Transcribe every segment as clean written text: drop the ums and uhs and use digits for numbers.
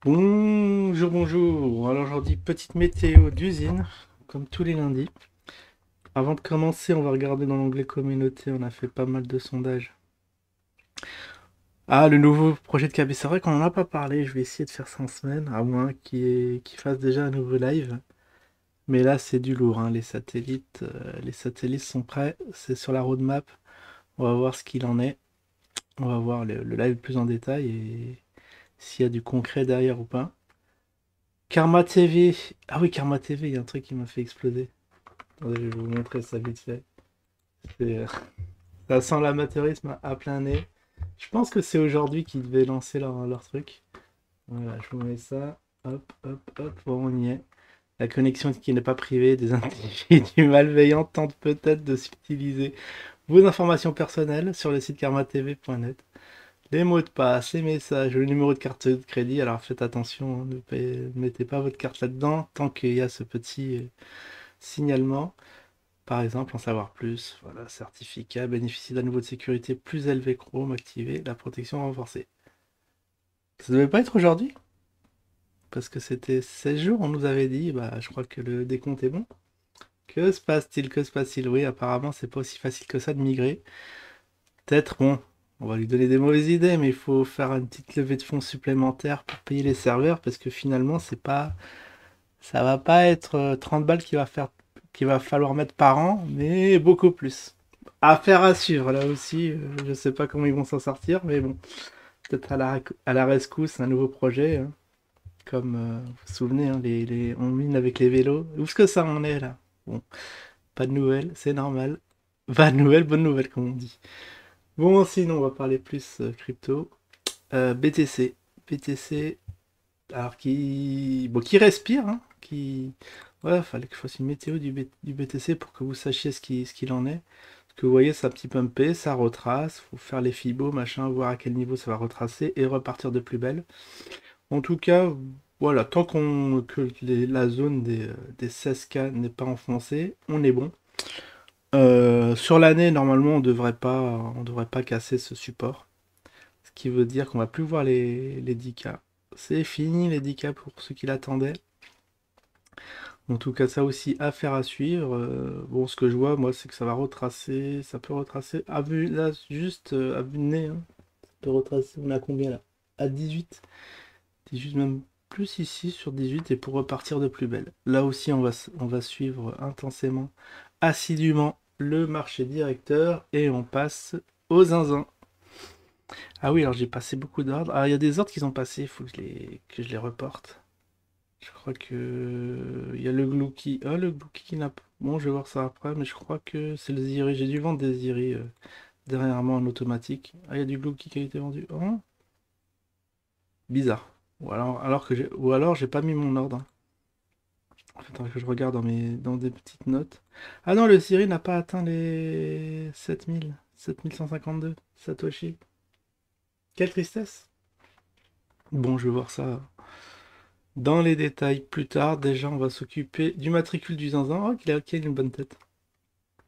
Bonjour, bonjour. Alors aujourd'hui, petite météo d'usine, comme tous les lundis. Avant de commencer, on va regarder dans l'onglet communauté, on a fait pas mal de sondages. Ah, le nouveau projet de KB, c'est vrai qu'on n'en a pas parlé, je vais essayer de faire ça en semaine, à moins qu'il fasse déjà un nouveau live. Mais là, c'est du lourd, hein. Les satellites sont prêts, c'est sur la roadmap. On va voir ce qu'il en est. On va voir le live plus en détail et s'il y a du concret derrière ou pas. Karma TV. Ah oui, Karma TV, il y a un truc qui m'a fait exploser. Attendez, je vais vous montrer ça vite fait. C'est, euh, Ça sent l'amateurisme à plein nez. Je pense que c'est aujourd'hui qu'ils devaient lancer leur truc. Voilà, je vous mets ça. Hop, hop, hop. Bon, on y est. La connexion qui n'est pas privée des individus malveillants tentent peut-être de subtiliser vos informations personnelles sur le site karmatv.net. Les mots de passe, les messages, le numéro de carte de crédit. Alors faites attention, hein, ne mettez pas votre carte là-dedans tant qu'il y a ce petit signalement. Par exemple, en savoir plus, voilà, certificat, bénéficier d'un niveau de sécurité plus élevé Chrome, activer la protection renforcée. Ça devait pas être aujourd'hui? Parce que c'était 16 jours, on nous avait dit, bah je crois que le décompte est bon. Que se passe-t-il? Que se passe-t-il? Oui, apparemment c'est pas aussi facile que ça de migrer. Peut-être, bon, on va lui donner des mauvaises idées, mais il faut faire une petite levée de fonds supplémentaire pour payer les serveurs, parce que finalement ça va pas être 30 balles qu'il va falloir mettre par an, mais beaucoup plus. Affaire à suivre, là aussi. Je sais pas comment ils vont s'en sortir, mais bon, peut-être à la rescousse, un nouveau projet, hein. Comme vous vous souvenez, hein, on mine avec les vélos. Où est-ce que ça en est là? Bon, pas de nouvelles, c'est normal. Pas de nouvelles, bonne nouvelle, comme on dit. Bon, sinon, on va parler plus crypto. BTC. BTC, alors qui respire, hein, Ouais, fallait que je fasse une météo du BTC pour que vous sachiez ce qu'il en est. Parce que vous voyez, ça a petit pumpé, ça retrace, faut faire les fibos, machin, voir à quel niveau ça va retracer et repartir de plus belle. En tout cas, voilà, tant que la zone des 16K n'est pas enfoncée, on est bon. Sur l'année, normalement, on devrait pas casser ce support. Ce qui veut dire qu'on va plus voir les 10K. C'est fini les 10K pour ceux qui l'attendaient. En tout cas, ça aussi, affaire à suivre. Bon, ce que je vois, moi, c'est que ça va retracer. Ça peut retracer. À vue, là, juste à vue de nez, hein, ça peut retracer. On a combien là? À 18. 18, même plus ici sur 18 et pour repartir de plus belle. Là aussi, on va suivre intensément, assidûment le marché directeur et on passe aux zinzins. Ah oui, alors j'ai passé beaucoup d'ordres. Ah, il y a des ordres qui sont passés, il faut que je les reporte. Je crois que il y a le Glouki. Ah, le Glouki qui n'a pas. Bon, je vais voir ça après, mais je crois que c'est le Ziri. J'ai dû vendre des Ziri dernièrement en automatique. Ah, il y a du Glouki qui a été vendu. Oh, bizarre. Ou alors j'ai pas mis mon ordre, hein. Attends que je regarde dans des petites notes. Ah non, le Ziri n'a pas atteint les 7152 Satoshi. Quelle tristesse. Bon, je vais voir ça dans les détails plus tard. Déjà, on va s'occuper du matricule du zinzin. Oh, qu'il a une bonne tête.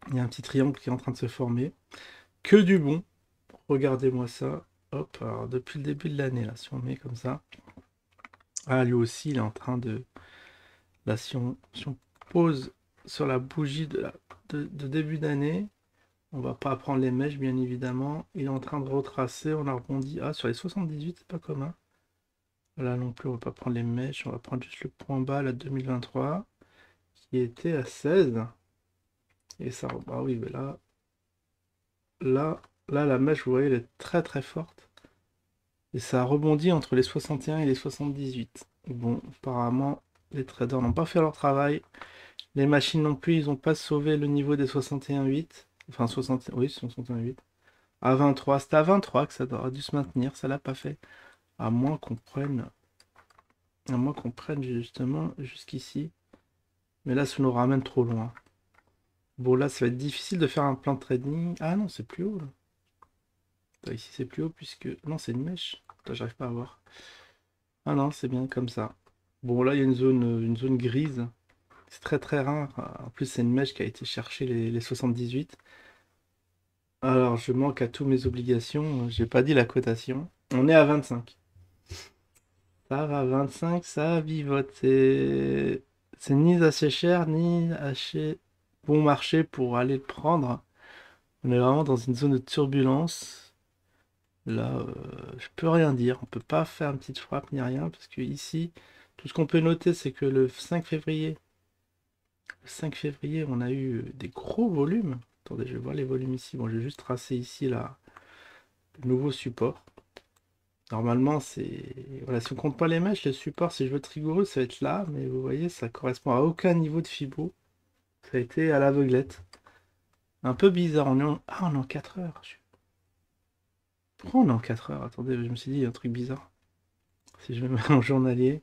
Il y a un petit triangle qui est en train de se former. Que du bon. Regardez-moi ça. Hop, alors depuis le début de l'année, là, si on met comme ça. Ah, lui aussi, il est en train de... Là, si on pose sur la bougie de début d'année, on va pas prendre les mèches, bien évidemment. Il est en train de retracer, on a rebondi. Ah, sur les 78, c'est pas commun. Là non plus, on va pas prendre les mèches, on va prendre juste le point bas, la 2023, qui était à 16. Et ça, ah oui, mais là, la mèche, vous voyez, elle est très très forte. Et ça a rebondi entre les 61 et les 78. Bon, apparemment, les traders n'ont pas fait leur travail. Les machines non plus, ils n'ont pas sauvé le niveau des 61,8. Enfin, 60, oui, 61,8. À 23, c'était à 23 que ça aurait dû se maintenir, ça l'a pas fait. À moins qu'on prenne, à moins qu'on prenne justement jusqu'ici. Mais là, ça nous ramène trop loin. Bon, là, ça va être difficile de faire un plan de trading. Ah non, c'est plus haut, là. Attends, ici, c'est plus haut puisque... Non, c'est une mèche. Attends, j'arrive pas à voir. Ah non, c'est bien comme ça. Bon, là, il y a une zone grise. C'est très très rare. En plus, c'est une mèche qui a été chercher les 78. Alors, je manque à tous mes obligations. J'ai pas dit la cotation. On est à 25. Ça va, 25, ça vivote. C'est ni assez cher, ni assez bon marché pour aller le prendre. On est vraiment dans une zone de turbulence. Là, je peux rien dire. On peut pas faire une petite frappe ni rien, parce que ici, tout ce qu'on peut noter, c'est que le 5 février, on a eu des gros volumes. Attendez, je vais voir les volumes ici. Bon, je vais juste tracer ici là, le nouveau support. Normalement, c'est... Voilà, si on compte pas les mèches, le support, si je veux être rigoureux, ça va être là. Mais vous voyez, ça correspond à aucun niveau de fibo. Ça a été à l'aveuglette. Un peu bizarre. Ah, on est en 4 heures. Pourquoi on est en 4 heures? Attendez, je me suis dit, il y a un truc bizarre. Si je me mets en journalier.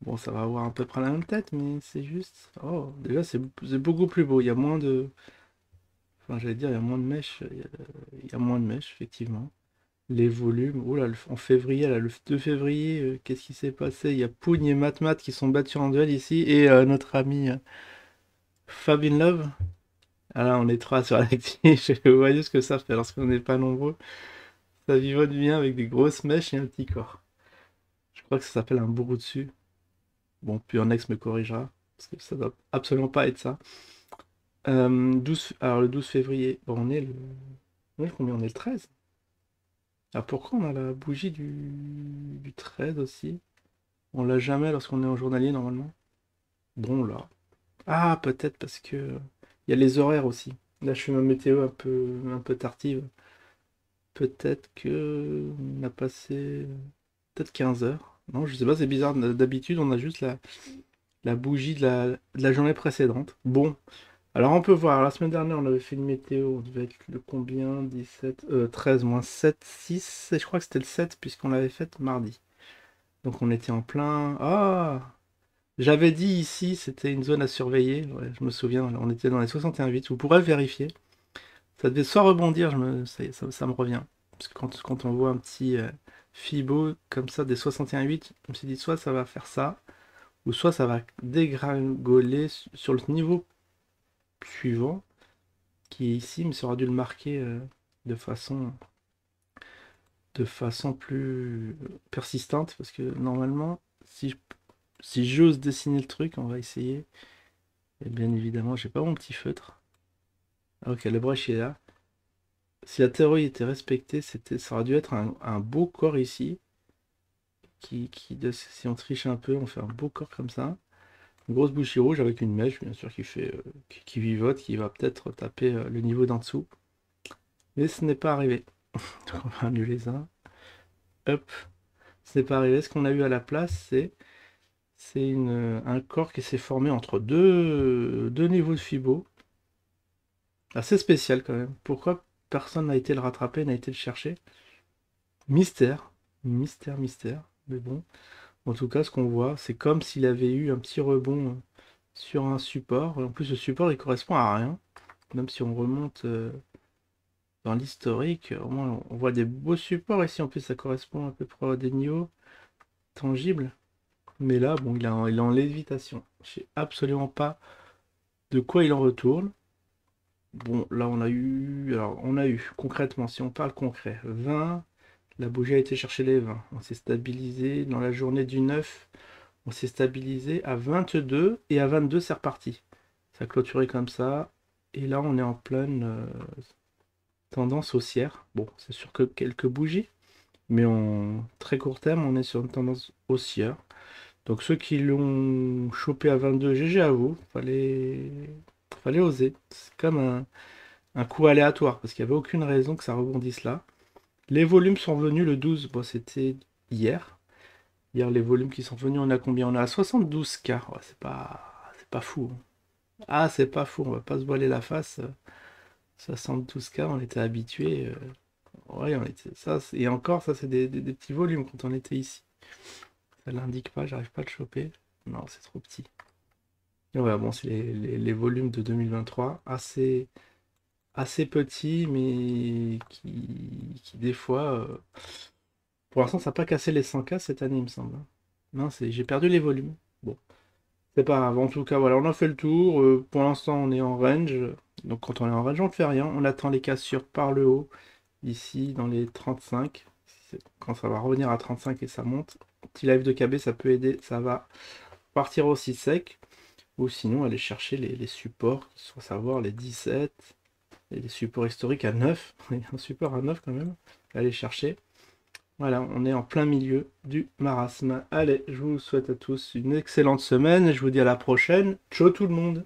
Bon, ça va avoir à peu près la même tête, mais c'est juste... Oh, déjà, c'est beaucoup plus beau. Il y a moins de... Enfin, j'allais dire, il y a moins de mèches. Il y a moins de mèches, effectivement. Les volumes. Oh là, en février, là, le 2 février, qu'est-ce qui s'est passé? Il y a Pougne et Matmat qui sont battus en duel ici. Et notre ami Fab in Love. Ah là, on est trois sur l'actif. Vous voyez ce que ça fait lorsqu'on n'est pas nombreux. Ça vivote bien avec des grosses mèches et un petit corps. Je crois que ça s'appelle un bourreau dessus. Bon, puis un ex me corrigera. Parce que ça doit absolument pas être ça. 12, alors le 12 février, bon, on est combien? On est le 13. Alors pourquoi on a la bougie du 13 aussi? On l'a jamais lorsqu'on est en journalier normalement. Bon là. Ah, peut-être parce que il y a les horaires aussi. Là, je fais ma météo un peu tardive. Peut-être que on a passé peut-être 15 heures. Non, je sais pas, c'est bizarre. D'habitude, on a juste la bougie de la journée précédente. Bon, alors on peut voir. La semaine dernière, on avait fait une météo. On devait être le combien? 17, 13 moins 7, 6. Et je crois que c'était le 7 puisqu'on l'avait fait mardi. Donc on était en plein. Ah! J'avais dit ici, c'était une zone à surveiller. Ouais, je me souviens, on était dans les 61,8. Vous pourrez le vérifier. Ça devait soit rebondir, ça me revient. Parce que quand on voit un petit Fibo comme ça des 61,8, je me suis dit soit ça va faire ça, ou soit ça va dégringoler sur le niveau suivant, qui est ici, mais ça aura dû le marquer de façon, de façon plus persistante. Parce que normalement, si j'ose dessiner le truc, on va essayer. Et bien évidemment, j'ai pas mon petit feutre. Ah, ok, le brush est là. Si la théorie était respectée, ça aurait dû être un beau corps ici. Si on triche un peu, on fait un beau corps comme ça. Une grosse bougie rouge avec une mèche, bien sûr, qui vivote, qui va peut-être taper le niveau d'en dessous. Mais ce n'est pas arrivé. Donc on va annuler ça. Hop. Ce n'est pas arrivé. Ce qu'on a eu à la place, c'est un corps qui s'est formé entre deux niveaux de Fibo. Assez spécial quand même. Pourquoi personne n'a été le rattraper, n'a été le chercher? Mystère. Mystère, mystère. Mais bon. En tout cas, ce qu'on voit, c'est comme s'il avait eu un petit rebond sur un support. En plus, le support, il correspond à rien. Même si on remonte dans l'historique, au moins, on voit des beaux supports ici. En plus, ça correspond à peu près à des niveaux tangibles. Mais là, bon, il est en lévitation. Je sais absolument pas de quoi il en retourne. Bon, là, on a eu, concrètement, si on parle concret, 20, la bougie a été chercher les 20. On s'est stabilisé dans la journée du 9. On s'est stabilisé à 22 et à 22 c'est reparti. Ça a clôturé comme ça. Et là on est en pleine tendance haussière. Bon, c'est sûr que quelques bougies, mais en très court terme on est sur une tendance haussière. Donc ceux qui l'ont chopé à 22, GG à vous. Fallait oser. C'est comme un coup aléatoire parce qu'il n'y avait aucune raison que ça rebondisse là. Les volumes sont venus le 12. Bon, c'était hier. Hier, les volumes qui sont venus, on a combien? On a 72K. Ouais, c'est pas fou, hein. Ah, c'est pas fou, on va pas se voiler la face. 72K, on était habitué. Ouais, et encore, ça, c'est des petits volumes quand on était ici. Ça l'indique pas, j'arrive pas à le choper. Non, c'est trop petit. Et ouais, bon, c'est les volumes de 2023, assez petits, mais qui des fois. Pour l'instant, ça n'a pas cassé les 100K cette année, il me semble, hein. Non, j'ai perdu les volumes. Bon. C'est pas grave, en tout cas, voilà, on a fait le tour. Pour l'instant, on est en range. Donc, quand on est en range, on ne fait rien. On attend les cassures par le haut, ici, dans les 35. Quand ça va revenir à 35 et ça monte, Petit live de KB, ça peut aider, ça va partir aussi sec. Ou sinon, aller chercher les supports, soit savoir les 17 et les supports historiques à 9. Il y a un support à 9 quand même. Aller chercher. Voilà, on est en plein milieu du marasme. Allez, je vous souhaite à tous une excellente semaine et je vous dis à la prochaine. Ciao tout le monde!